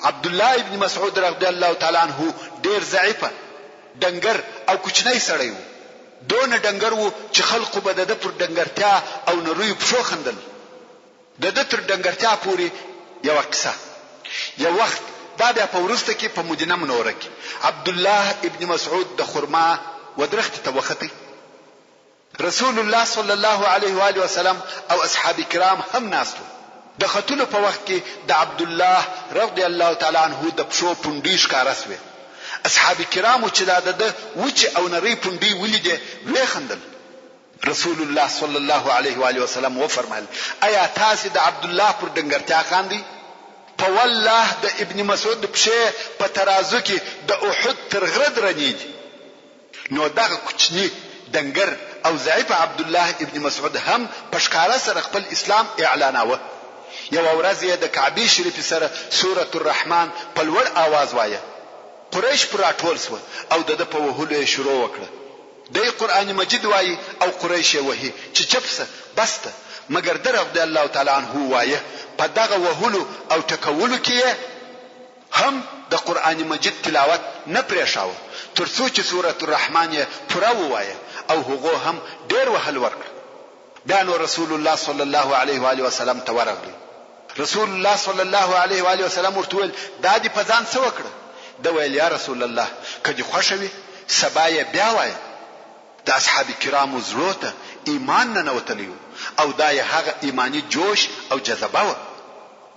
عبد الله ابن مسعود رضی الله تعالی عنہ ډیر ضعیفه ډنګر او کوچنی سړی و. دونه ډنګر و چې خلقو به د پر ډنګرتیا او نروي پښو خندل. د تر ډنګرتیا پورې یو قصه. یو وخت دا بیا په ورسته کې په مدینه منوره کې عبد الله ابن مسعود د خرما ودرخت ته وختي. رسول الله صلی الله علیه و آله وسلم او اصحاب کرام هم ناستو. د خطونو په وخت کې د عبد الله رضی الله تعالی عنہ د پښو پوندې ښکارا سوې. اصحاب کرامو چې دا د وچ او نری پوندې ولیدې وې خندل. رسول الله صلی الله علیه و آله وسلم و فرمایل ایا تاسو د عبد الله پر ډنګرتیا خاندي؟ په والله د ابن مسعود پښه په ترازو کې د احد تر غره درنیږي. نو دغه کوچنی ډنګر او ضعیف عبد الله ابن مسعود هم په ښکارا سره خپل اسلام اعلاناوه. یو ورځ یې د کعبه شریف سره سوره الرحمن په لوړ आवाज وایه. قریش پر راټول سو او د په وهلو شروع وکړه. د قران مجید وایي او قریش وهي چې چپسه بسته مگر در رضی الله تعالی عنہ وایه په دغه وهلو او ټکولو کې هم د قران مجید تلاوت نه پرېښاوه ترڅو چې سوره الرحمن یې پوره وایه او هغه هم ډېر وهل ورکړ. بیا نو رسول الله صلی الله علیه و آله وسلم ته ورغلی. رسول الله صلی الله علیه و آله وسلم ورته ویل دا دې په ځان څه وکړه؟ دا ویل یا رسول الله کدی خوشوي سبا یې بیا وایه. د اصحاب کرامو زړه ته ایمان نه نوتلیو او دا یې هغه ایمانی جوش او جذبه و.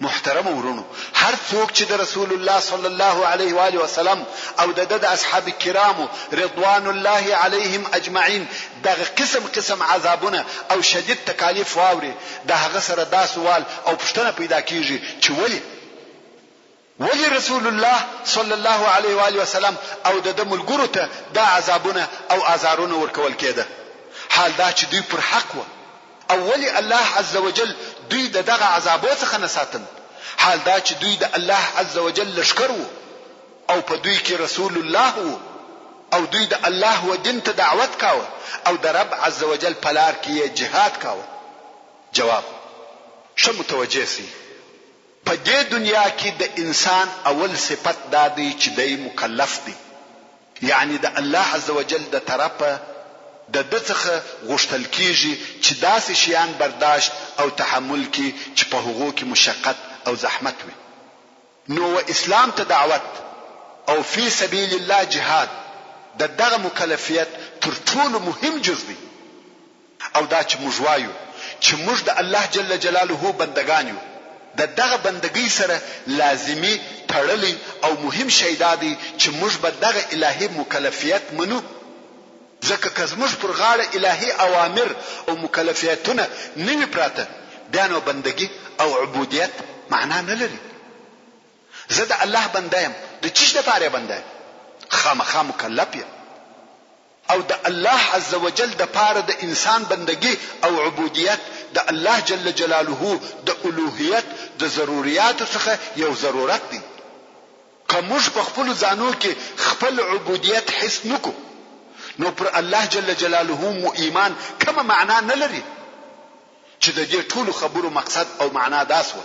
محترم ورونو هر څوک چې د رسول الله صلی الله علیه و آله وسلم او د اصحاب کرامو رضوان الله علیهم اجمعین دغه قسم عذابونه او شدید تکالیف واوري د هغه سره دا سوال او پوښتنه پیدا کیږي چې ولی رسول الله صلی الله علیه و آله وسلم او د ملګرو ته دا عذابونه او آزارونه ورکول کېده؟ حال دا چې دوی پر حق و او ولی الله عز وجل دوی دغه عذابو څخه نه ساتل؟ حال دا چې دوی د الله عز وجل لشکر وو او په دوی کې رسول الله وو او دوی د الله و دین ته دعوت کاوه او د رب عز وجل په لار کې جهاد کاوه. جواب شم متوجه سي په دې دنیا کې د انسان اول صفت دا دی چې دی مکلف دی. یعنی د الله عز وجل د طرفه د دڅخه غوښتل کیږي چې داسې شیان برداشت او تحمل کی چې په هغو کې مشقت او زحمت وي. نو اسلام ته دعوت او فی سبیل الله جهاد دغه مکلفیت تر ټولو مهم جز دی. او دا چې موږ وایو چې موږ د الله جل جلاله بندگان یو دغه بندګۍ سره لازمی تړلی او مهم شی دی چې موږ به دغه الهی مکلفیت منو. ځکه که زموږ پر غاړه الهي اوامر او مکلفیتونه نه وي پراته بیا نو بندګي او عبودیت معنا نه لري. زه د الله بنده یم. د چیش لپاره بنده یم؟ خامخا مکلف یم. او د الله عز وجل د پاره د انسان بندګي او عبودیت د الله جل جلاله د الوهیت د ضرورت څخه یو ضرورت دی. که موږ په خپل ځانو کې خپل عبودیت حس نکو نو پر الله جل جلاله مو ایمان کومه معنا نه لري. چې د دې ټولو خبرو مقصد او معنا داس و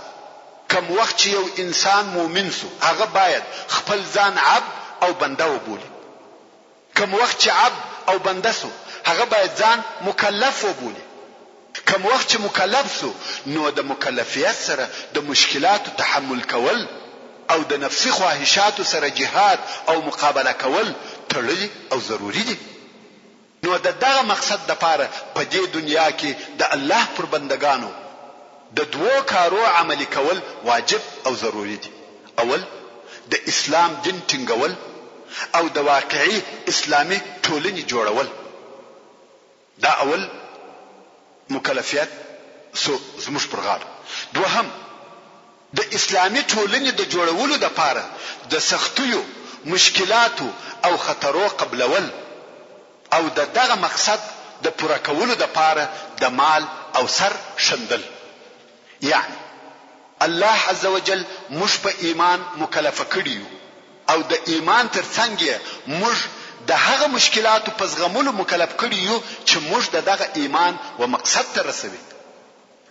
کوم وخت چې یو انسان مؤمن سو هغه باید خپل ځان عبد او بنده وبولي. کوم وخت چې عبد او بنده سو هغه باید ځان مکلف وبولي. کوم وخت چې مکلف سو نو د مکلفیت سره د مشکلاتو تحمل کول او د نفسي خواهشاتو سره جهاد او مقابله کول تړلي او ضروری دي. نو دغه مقصد د پاره په دې دنیا کې د الله پر بندگانو د دوو کارو عملي کول واجب او ضروری دي. اول د اسلام دین ټینګول او د واقعي اسلامي ټولنې جوړول. دا اول مکلفیت زموږ پر غاړه. دوهم د اسلامي ټولنې د جوړولو د پاره د سختیو مشکلاتو او خطرو قبلول او دغه مقصد د پوره کولو د پاره د مال او سر شندل. یعنی الله عز وجل موږ په ایمان مکلف کړیو او د ایمان ترڅنګ موږ د هغه مشکلاتو په زغمولو مکلف کړیو چې موږ دغه ایمان و مقصد ته رسوي.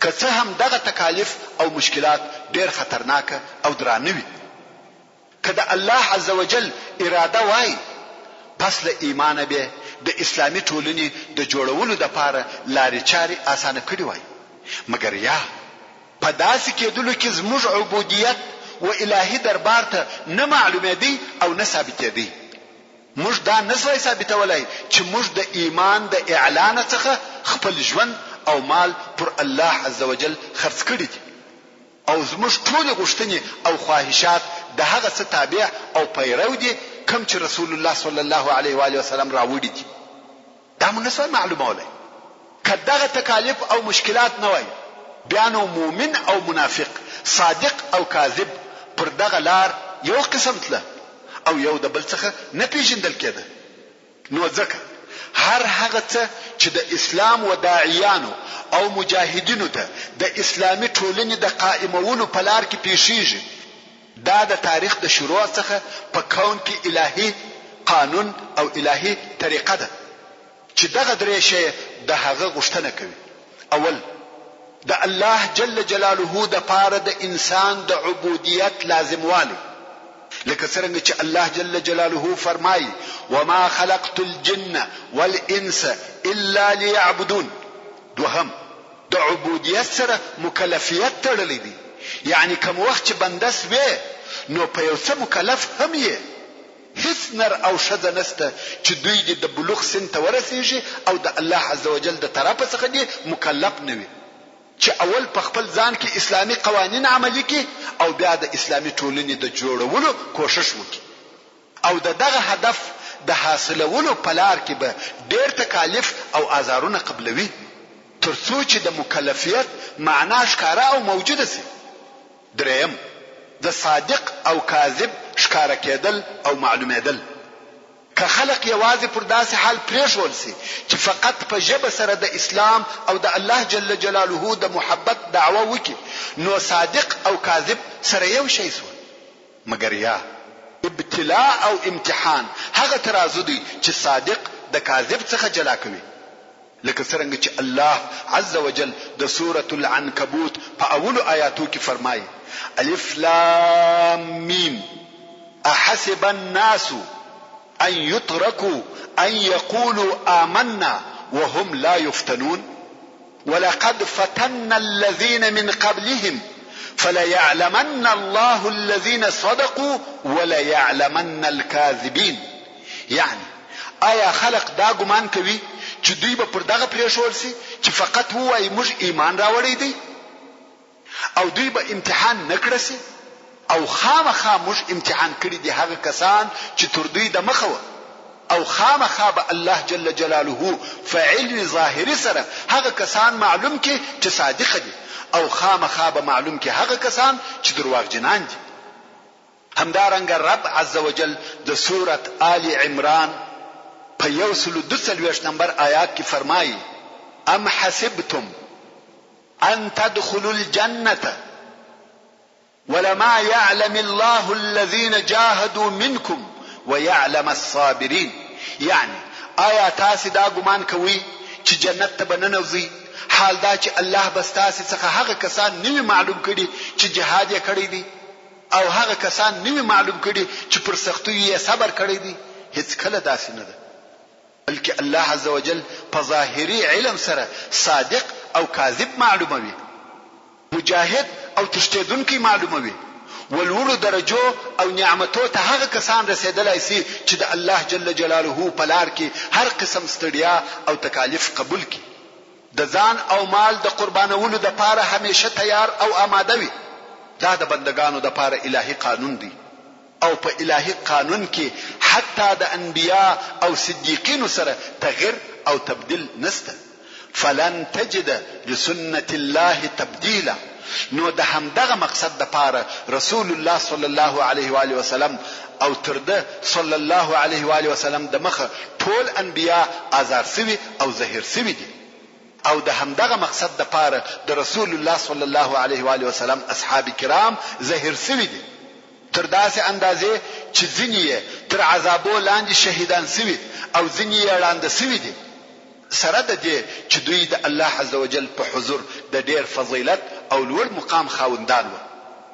که څه هم دغه تکالیف او مشکلات ډېر خطرناک او درانه وي که د الله عزوجل اراده وای پس له ایمان به د اسلامي ټولنې د جوړولو لپاره لارې چارې اسانه کړې وای. مګر یا په داسې کېدلو کې زموږ عبودیت و الهي دربار ته نه معلومېدی او نه ثابتېدی. موږ دا نسوای ثابتولای چې موږ د ایمان د اعلان څخه خپل ژوند او مال پر الله عزوجل خرڅ کړی دي او زموږ ټول غوښتنې او خواهشات د هغه څه تابع او پیرو دي کوم چې رسول الله صلی الله علیه و آله وسلم راوړي دي. دا موږ نسوای معلومولای. کداغه تکالیف او مشکلات نه وای بیا نو مؤمن او منافق، صادق او کاذب پر دغه لار یو قسم تله او یو د بل څخه نه پیژندل کېده. نو ځکه هر هغه څه چې د اسلام و داعیانو او مجاهدینو ته د اسلامي ټولنې د قائمولو په لار کې پیښیږي دا د تاریخ د شروع څخه په کون کې الهي قانون او الهي طریقه ده چې دغه درې شی د هغه غوښتنه کوي. اول د الله جل جلاله د پاره د انسان د عبودیت لازموالی، لکه څنګه چې الله جل جلاله فرمایي وما خلقت الجن والانس الا ليعبدون. دوهم د عبودیت سره مکلفیت تړلې دي، یعنی کوم وخت چې بنده سوی نو په یو څه مکلف هم یې. هیڅ نر او ښځه نسته چې دوی د بلوغ سن ته ورسیږي او د الله عزوجل د طرفه څخه دي مکلف نه وي چې اول په خپل ځان کې اسلامي قوانین عملي کړي او بیا د اسلامي ټولنې د جوړولو کوشش وکړي او دغه هدف د حاصلولو په لار کې به ډېر تکالیف او آزارونه قبلوي ترڅو چې د مکلفیت معنا ښکاره او موجوده سي. دریم د صادق او کاذب ښکاره کېدل او معلومېدل. که خلق یوازې پر داسې حال پرېښول سي چې فقط په ژبه سره د اسلام او د الله جل جلاله د محبت دعوه وکړي نو صادق او کاذب سره یو شی سو. مګر یا ابتلاء او امتحان هغه ترازو دی چې صادق د کاذب څخه جلا کوي. لکه څنګه چې الله عز وجل د سورة العنکبوت په اولو آیاتو کې فرمایي الف لام میم احسب الناس ان يتركوا ان يقولوا آمنا وهم لا يفتنون ولقد فتنا الذين من قبلهم فليعلمن الله الذين صدقوا وليعلمن الكاذبين. يعني آیا خلق دا ګمان کوي چې دوی به پر دغه پریښول سي چې فقط وایي موږ ایمان راوړی دی او دوی به امتحان نکړي سي او خامخا موږ امتحان کړی دي هغه کسان چې تر دوی د مخه او خامخا به الله جل جلاله فعل ظاهری سره هغه کسان معلوم کې چې صادق دي او خامخا به معلوم کې هغه کسان چې درواغجنان دي. همدارنګه رب عز وجل د سورة آل عمران په 142 نمبر آیات کې فرمایي ام حسبتم ان تدخلوا الجنة ولما يعلم الله الذين جاهدوا منكم ويعلم الصابرين. يعني آیا تاسو دا ګمان کوي چې جنت ته بننوځي حال دا چې الله بس تاسو څخه هغه کسان نیو معلوم کړي چې جهاد یې کړی دي او هغه کسان نیو معلوم کړي چې پر سختیو یې صبر کړی دي؟ هیڅ کله داسې نه ده، بلکې الله عز وجل په ظاهري علم سره صادق او کاذب معلوموي، مجاهد او تشتیدونکي معلوموي، ولولو درجو او نعمتو ته هغه کسان رسیدلای سي چې د الله جل جلاله په لار کې هر قسم ستړیا او تکالیف قبول کړي، د ځان او مال د قربانولو د پاره همیشه تیار او آماده وي. دا د بندگانو د پاره الهي قانون دی او په الهي قانون کې حتی د انبیاء او صدیقین سره تغیر او تبديل نسته. فلن تجد لسنة الله تبديلا. نو د همدغه مقصد د پاره رسول الله صلی الله علیه و آله وسلم او ترده صلی الله علیه و آله وسلم د مخه ټول انبیاء آزار سوي او زهیر سوي دي او د همدغه مقصد د پاره د رسول الله صلی الله علیه و آله وسلم اصحاب کرام زهیر سوي دي تر داسې اندازې چې ځینې تر عذابو لاندې شهیدان سوي او ځینې وړاندې سوي دي سره د دې چې دوی د الله عز وجل په حضور د ډېر فضیلت او لوړ مقام خاوندان و.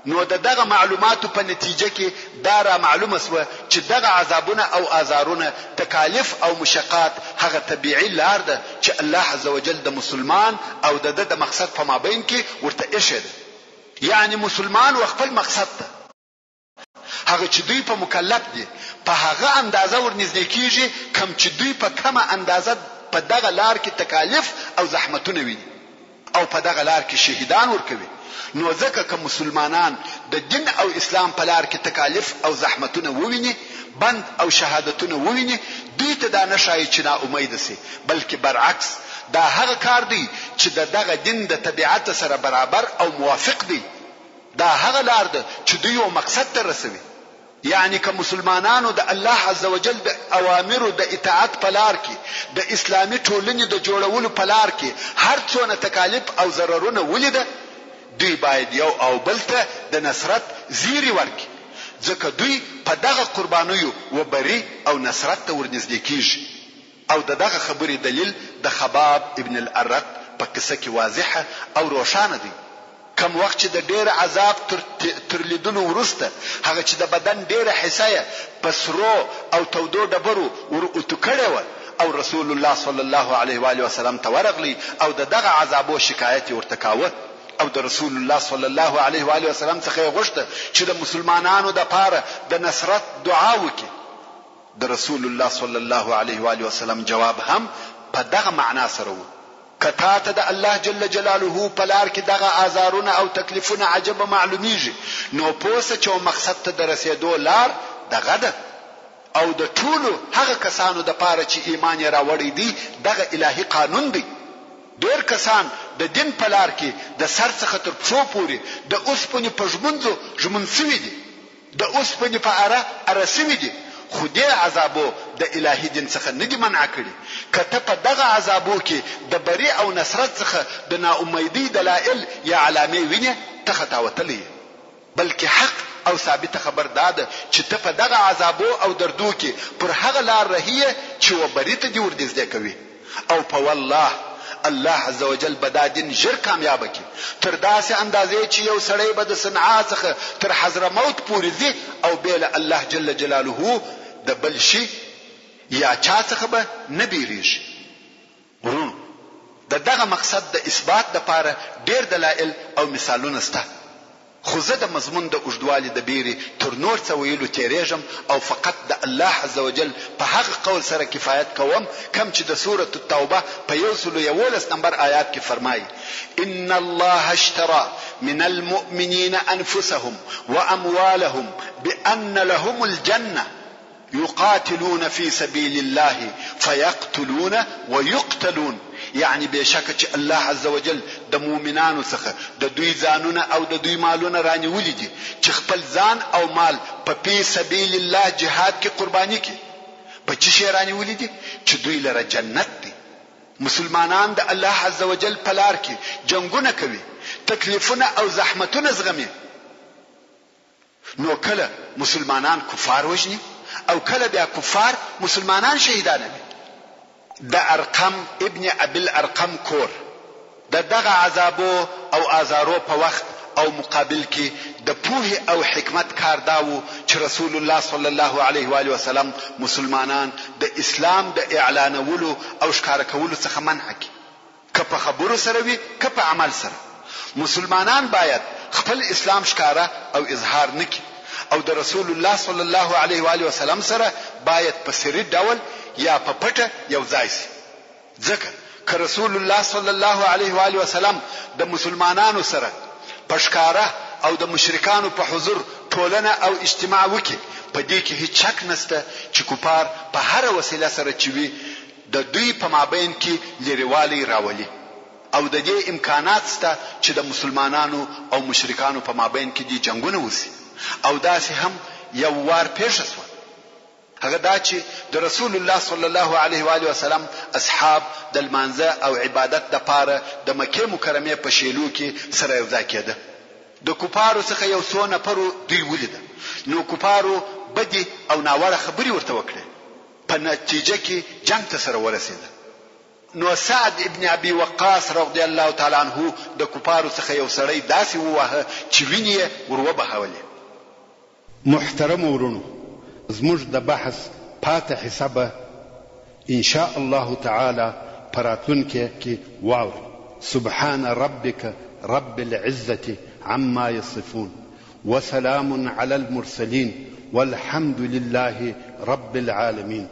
نو دغه معلوماتو په نتیجه کې دا را معلومه سوه چې دغه عذابونه او آزارونه تکالیف او مشقات هغه طبيعي لار ده چې الله عزوجل د مسلمان او د مقصد په مابین کې ورته ایښی ده. یعنی مسلمان و خپل مقصد ته هغه چې دوی په مکلف دي په هغه اندازه ورنږدې کیږي کم چې دوی په کومه اندازه په دغه لار کې تکالیف او زحمتونه وي او په دغه لار کې شهیدان ورکوي. نو ځکه که مسلمانان د دین او اسلام په لار کې تکالیف او زحمتونه وویني بند او شهادتونه وویني دوی ته دا نشای چې نا امید سي بلکې برعکس دا هغه کار دی چې دغه دین د طبيعت سره برابر او موافق دی. دا هغه لار ده چې دوی یو مقصد ته رسوي. یعنی که مسلمانانو د الله عزوجل د اوامرو د اطاعت په لار کې د اسلامي ټولنې د جوړولو په لار کې هر څونه تکالیف او ضررونه ولیده دوی باید یو او بل ته د نصرت زیری ورکړي ځکه دوی په دغه قربانیو وبري او نصرت ته ورنږدې کیږي. او دغه خبرې دلیل د خباب ابن الارت په قصه کې واضحه او روښانه دی. کم وخت چې د ډېر عذاب تر لیدلو ورسته هغه چې د بدن ډېره حصه پسرو او تودو ډبرو ورته کړي و او رسول الله صلی الله علیه و آله وسلم ته ورغلی او دغه عذابو شکایت ورته کاوه او د رسول الله صلی الله علیه و آله وسلم څخه غوښته چې د مسلمانانو د پاره د نصرت دعا وکړي. د رسول الله صلی الله علیه و آله وسلم جواب هم په دغه معنا سره و. کته ته د الله جل جلاله په لار کې دغه آزارونه او تکلیفونه عجب معلومیږي نو پوسه چې مقصد ته درسېدو لار دغه ده او د ټولو هغه کسانو د پاره چې ایمان یې راوړی دی دغه الهي قانون دی. ډېر کسان د دین په لار کې د سر څخه تر پښو پورې د اوسپنې په ژمن سوي دي د اوسپنې په اره سوي دي خو دې عذابو د الهي دین څخه نه دي منع کړي. کته په دغه عذابو کې د بری او نصرت څخه د ناامیدۍ دلایل یا علامې ویني ته خطاوتلې بلکې حق او ثابت خبر داده چې ته په دغه عذابو او دردو کې پر هغه لار رهیه چې وبری ته دی ورنږدې کوي او په والله الله عزوجل بدادین ژر کامیاب کی تر داسې اندازې چې یو سړی به د صنعا څخه تر حضرموت پورې ځي او بیل الله جل جلاله د بل شي یا چا څخه به نه بیریږي. ورونو دغه مقصد د اثبات لپاره ډېر دلایل او مثالونه شته خو زه د مضمون د اوږدوالي د بیري تر نور څه ویلو تیریږم او فقط د الله عزوجل په هغه قول سره کفایت کوم کم چې د سوره التوبه په 111 نمبر آیات کې فرمایي ان الله اشترى من المؤمنين انفسهم واموالهم بان لهم الجنه يقاتلون في سبيل الله فيقتلون ويقتلون. یعنی بشک چې الله عزوجل د مؤمنانو څخه د دوی ځانونه او د دوی مالونه رانیولي دي چې خپل ځان او مال په فی سبیل الله جهاد کې قرباني کړي په چی شي رانیولي دي چې دوی لره جنت دي. مسلمانان د الله عزوجل په لار کې جنگونه کوي تکلیفونه او زحمتونه زغمي نو کله مسلمانان کفار وجني او کله بیا کفار مسلمانان شهیدانوي. د ارقم ابن ابي الارقم کور دغه عذابو او آزارو په وخت او مقابل کې د پوهه او حکمت کار داو چې رسول الله صلی الله علیه و آله وسلم مسلمانان د اسلام د اعلانولو او ښکار کولو څخه منع کړي که په خبرو سره وي که په عمل سره. مسلمانان باید خپل اسلام ښکارا او اظهار نکړي او د رسول الله صلی الله علیه و آله وسلم سره باید په سری ډول یا په پټه یو ځای شي ځکه که رسول الله صلی الله علیه و آله وسلم د مسلمانانو سره پښکارا او د مشرکانو په حضور ټولنه او اجتماع وکي په دې کې هیڅ شک نشته چې کوپار په هر وسیله سره چوي د دوی په مابین کې لریوالي راولي او د دې امکانات شته چې د مسلمانانو او مشرکانو په مابین کې دي جنگونه وسی او داسې هم یو وار پیښ شو. هغه دا چې د رسول الله صلی الله علیه و آله وسلم اصحاب د المانزه او عبادت د پاره د مکه مکرمه په شیلو کې سره یو ځای کېده. د کوپارو څخه یو څو نفر دوی ولیدل نو کوپارو بدی او ناوړه خبري ورته وکړه په نتیجه کې جنگ ته سره ورسېده. نو سعد ابن ابي وقاص رضی الله تعالی عنہ د کفارو څخه یو سړی داسې ووهه چې ویني وروبهولې. محترم ورونو، زموږ د بحث پاتې حسابه ان شاء الله تعالی پراتونکې کې واوري. سبحان ربك رب العزة عما يصفون وسلام على المرسلين والحمد لله رب العالمين.